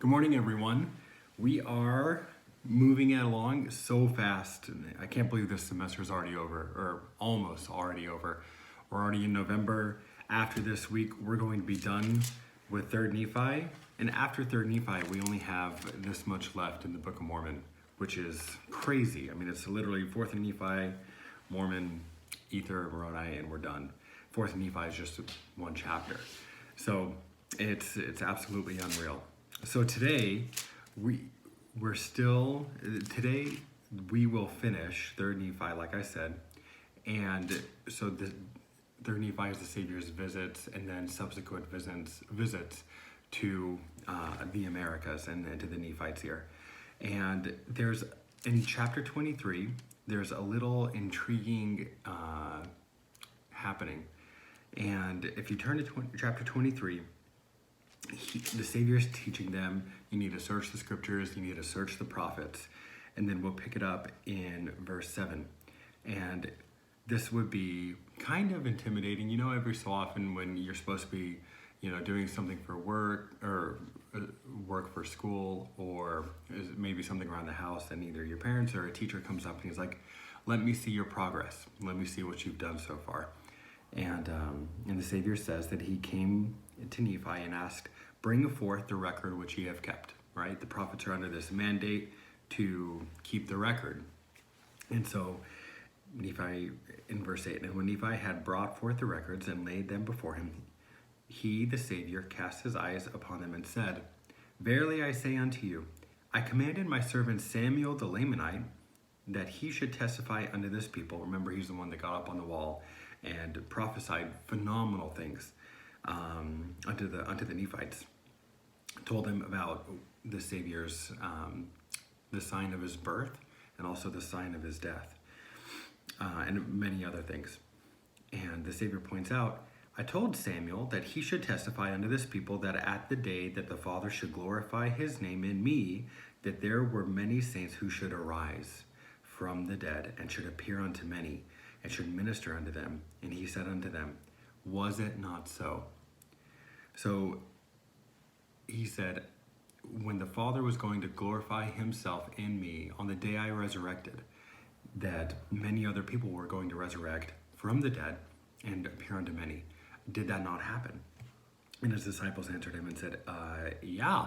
Good morning, everyone. We are moving it along so fast. I can't believe this semester is already over, or almost already over. We're already in November. After this week, we're going to be done with 3rd Nephi. And after 3rd Nephi, we only have this much left in the Book of Mormon, which is crazy. I mean, it's literally 4th Nephi, Mormon, Ether, Moroni, and we're done. 4th Nephi is just one chapter. So it's absolutely unreal. So today we will finish 3rd Nephi, like I said, and so the 3rd Nephi is the Savior's visits, and then subsequent visits to the Americas and to the Nephites here. And there's in chapter 23, there's a little intriguing happening, and if you turn to chapter 23. The Savior is teaching them, you need to search the scriptures, you need to search the prophets, and then we'll pick it up in verse 7. And this would be kind of intimidating, every so often when you're supposed to be, doing something for work or work for school, or maybe something around the house, and either your parents or a teacher comes up and he's like, let me see your progress, let me see what you've done so far. And the Savior says that he came to Nephi and asked, bring forth the record which ye have kept, right? The prophets are under this mandate to keep the record. And so Nephi, in verse 8, and when Nephi had brought forth the records and laid them before him, he, the Savior, cast his eyes upon them and said, verily I say unto you, I commanded my servant Samuel the Lamanite that he should testify unto this people. Remember, he's the one that got up on the wall and prophesied phenomenal things unto the Nephites. Told them about the Savior's, the sign of his birth, and also the sign of his death, and many other things. And the Savior points out, I told Samuel that he should testify unto this people that at the day that the Father should glorify his name in me, that there were many saints who should arise from the dead, and should appear unto many, and should minister unto them. And he said unto them, was it not so? So he said, when the Father was going to glorify himself in me on the day I resurrected, that many other people were going to resurrect from the dead and appear unto many. Did that not happen? And his disciples answered him and said, yeah.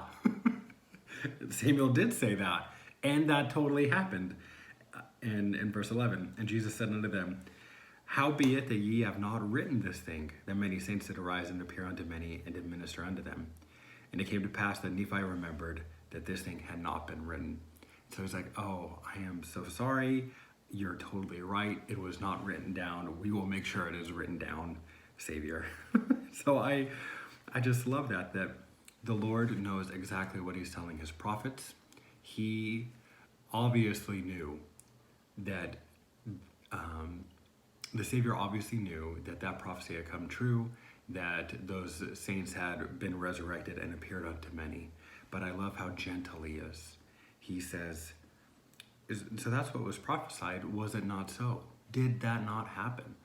Samuel did say that, and that totally happened. And in verse 11, and Jesus said unto them, howbeit that ye have not written this thing, that many saints did arise and appear unto many, and did minister unto them. And it came to pass that Nephi remembered that this thing had not been written. So he's like, oh, I am so sorry. You're totally right. It was not written down. We will make sure it is written down, Savior. So I just love that the Lord knows exactly what he's telling his prophets. He obviously knew that the Savior obviously knew that prophecy had come true, that those saints had been resurrected and appeared unto many. But I love how gentle he is. He says, so that's what was prophesied. Was it not so? Did that not happen?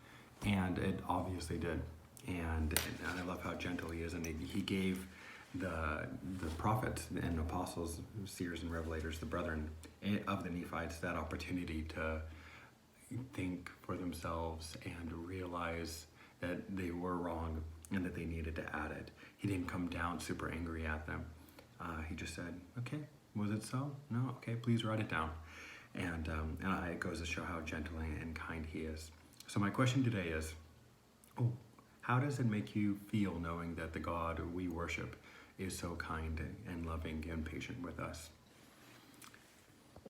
And it obviously did. And I love how gentle he is. And he gave the prophets and apostles, seers and revelators, the brethren of the Nephites, that opportunity to think for themselves and realize that they were wrong and that they needed to add it. He didn't come down super angry at them. He just said, okay, was it so? No, okay, please write it down. And it goes to show how gentle and kind he is. So my question today is, how does it make you feel knowing that the God we worship is so kind and loving and patient with us?